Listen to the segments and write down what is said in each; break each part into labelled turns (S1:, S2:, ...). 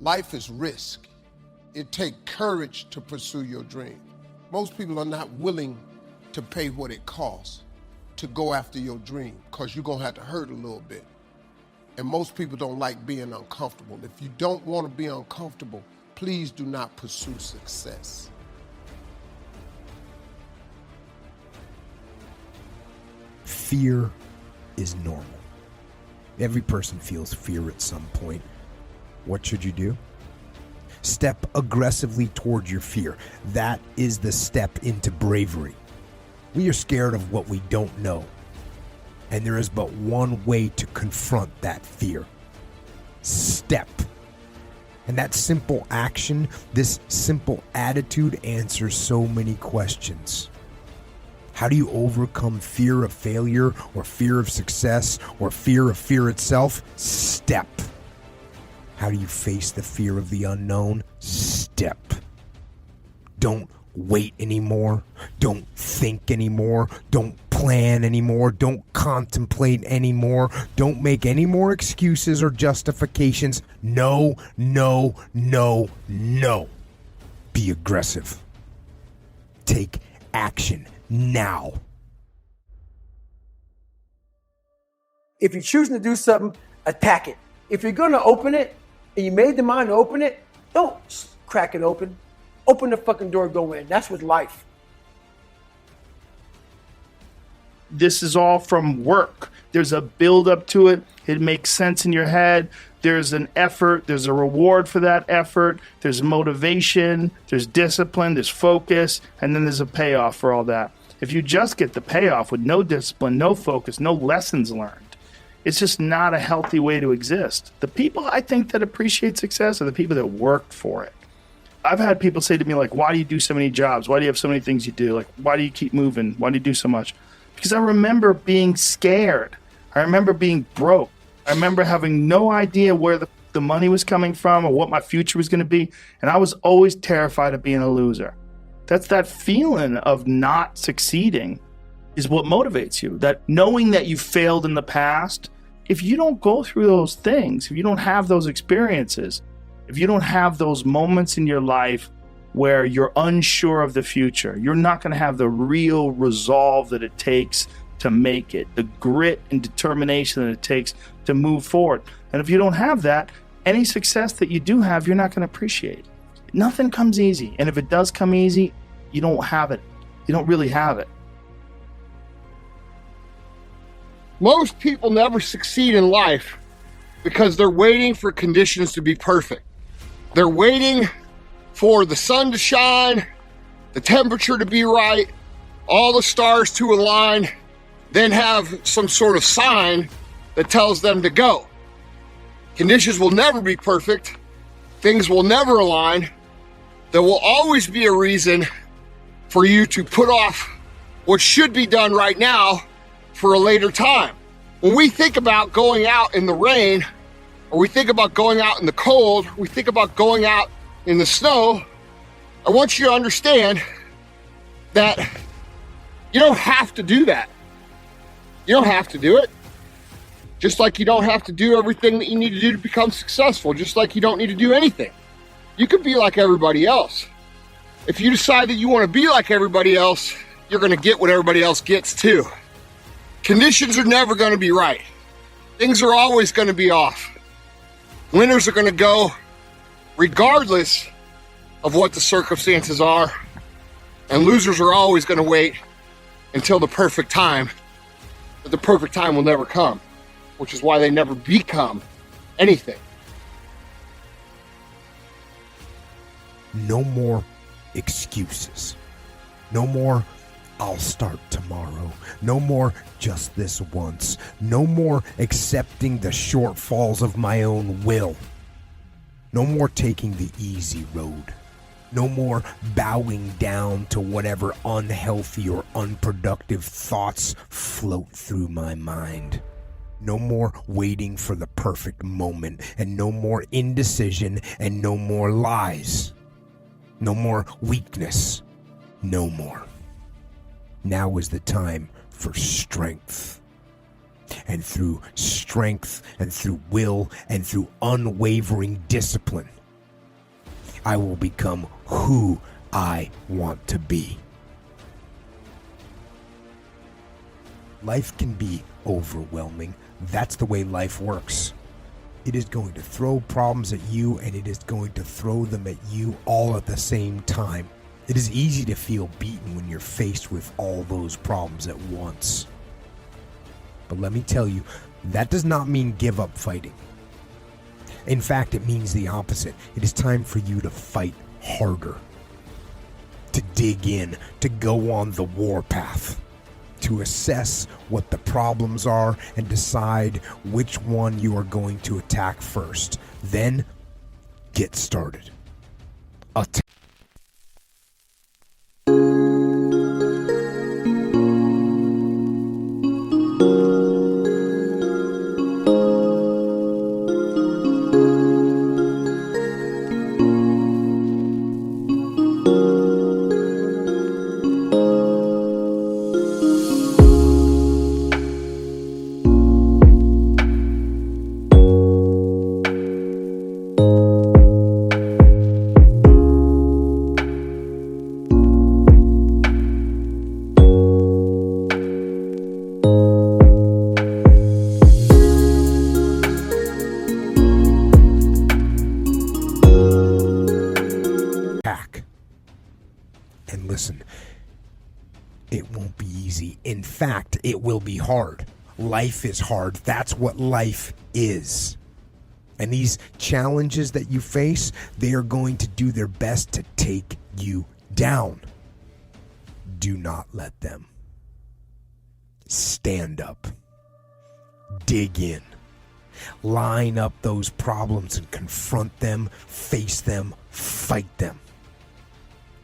S1: Life is risk. It takes courage to pursue your dream. Most people are not willing to pay what it costs to go after your dream, because you're gonna have to hurt a little bit. And most people don't like being uncomfortable. If you don't want to be uncomfortable, please do not pursue success.
S2: Fear is normal. Every person feels fear at some point. What should you do? Step aggressively towards your fear. That is the step into bravery. We are scared of what we don't know. And there is but one way to confront that fear. Step. And that simple action, this simple attitude answers so many questions. How do you overcome fear of failure or fear of success or fear itself? Step. How do you face the fear of the unknown? Step. Don't wait anymore. Don't think anymore. Don't plan anymore. Don't contemplate anymore. Don't make any more excuses or justifications. No, no, no, no. Be aggressive. Take action now.
S3: If you're choosing to do something, attack it. If you're going to open it and you made the mind to open it, don't crack it open. Open the fucking door, go in. That's with life.
S4: This is all from work. There's a build up to it. It makes sense in your head. There's an effort. There's a reward for that effort. There's motivation. There's discipline. There's focus. And then there's a payoff for all that. If you just get the payoff with no discipline, no focus, no lessons learned, it's just not a healthy way to exist. The people I think that appreciate success are the people that work for it. I've had people say to me, like, why do you do so many jobs? Why do you have so many things you do? Like, why do you keep moving? Why do you do so much? Because I remember being scared. I remember being broke. I remember having no idea where the money was coming from or what my future was going to be. And I was always terrified of being a loser. That's that feeling of not succeeding is what motivates you. That knowing that you failed in the past, if you don't go through those things, if you don't have those experiences, if you don't have those moments in your life where you're unsure of the future, you're not going to have the real resolve that it takes to make it, the grit and determination that it takes to move forward. And if you don't have that, any success that you do have, you're not going to appreciate. Nothing comes easy. And if it does come easy, you don't have it. You don't really have it.
S5: Most people never succeed in life because they're waiting for conditions to be perfect. They're waiting for the sun to shine, the temperature to be right, all the stars to align, then have some sort of sign that tells them to go. Conditions will never be perfect. Things will never align. There will always be a reason for you to put off what should be done right now for a later time. When we think about going out in the rain, or we think about going out in the cold, we think about going out in the snow, I want you to understand that you don't have to do that. You don't have to do it. Just like you don't have to do everything that you need to do to become successful, just like you don't need to do anything. You can be like everybody else. If you decide that you want to be like everybody else, you're going to get what everybody else gets too. Conditions are never going to be right. Things are always going to be off. Winners are going to go regardless of what the circumstances are, and losers are always going to wait until the perfect time, but the perfect time will never come, which is why they never become anything.
S2: No more excuses. No more, I'll start tomorrow. No more, just this once. No more accepting the shortfalls of my own will. No more taking the easy road. No more bowing down to whatever unhealthy or unproductive thoughts float through my mind. No more waiting for the perfect moment, and no more indecision, and no more lies. No more weakness. No more. Now is the time for strength. And through strength and through will and through unwavering discipline, I will become who I want to be. Life can be overwhelming. That's the way life works. It is going to throw problems at you, and it is going to throw them at you all at the same time. It is easy to feel beaten when you're faced with all those problems at once. But let me tell you, that does not mean give up fighting. In fact, it means the opposite. It is time for you to fight harder, to dig in, to go on the warpath, to assess what the problems are and decide which one you are going to attack first. Then, get started. And listen, it won't be easy. In fact, it will be hard. Life is hard. That's what life is. And these challenges that you face, they are going to do their best to take you down. Do not let them. Stand up. Dig in. Line up those problems and confront them, face them, fight them.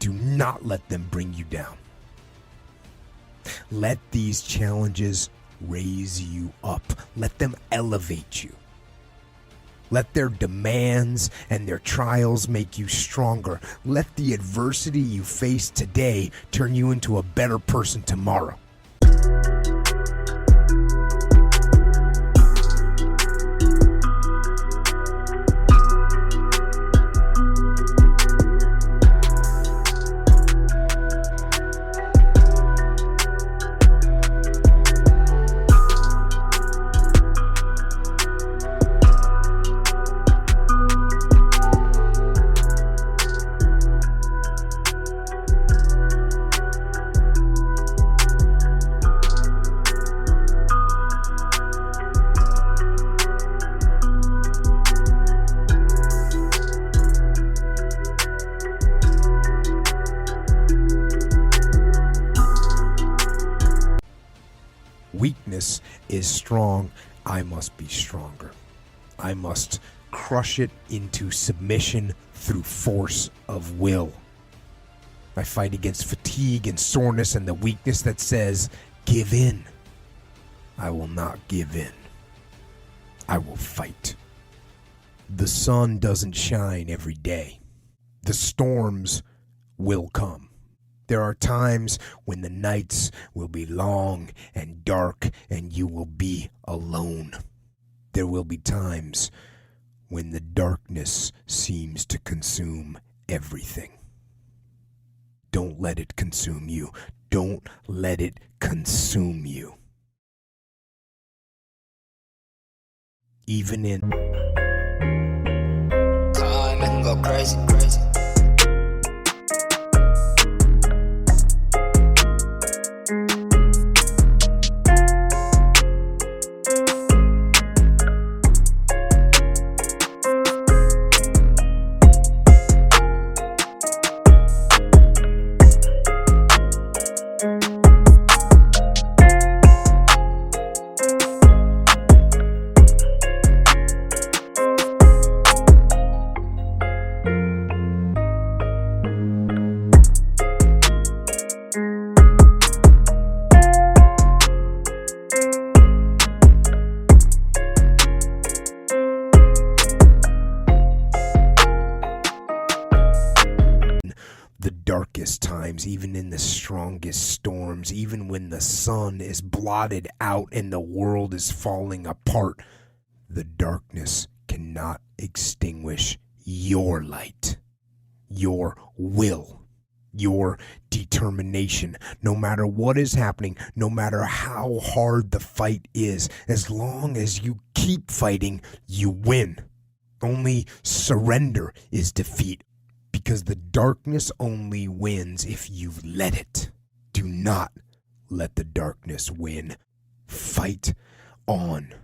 S2: Do not let them bring you down. Let these challenges raise you up. Let them elevate you. Let their demands and their trials make you stronger. Let the adversity you face today turn you into a better person tomorrow. Weakness is strong. I must be stronger. I must crush it into submission through force of will. I fight against fatigue and soreness and the weakness that says, give in. I will not give in. I will fight. The sun doesn't shine every day. The storms will come. There are times when the nights will be long and dark and you will be alone. There will be times when the darkness seems to consume everything. Don't let it consume you. Don't let it consume you. Even in...
S6: Come and go crazy, crazy.
S2: Darkest times, even in the strongest storms, even when the sun is blotted out and the world is falling apart, the darkness cannot extinguish your light. your will, your determination. No matter what is happening, no matter how hard the fight is, as long as you keep fighting, you win. Only surrender is defeat, because the darkness only wins if you let it. Do not let the darkness win. Fight on.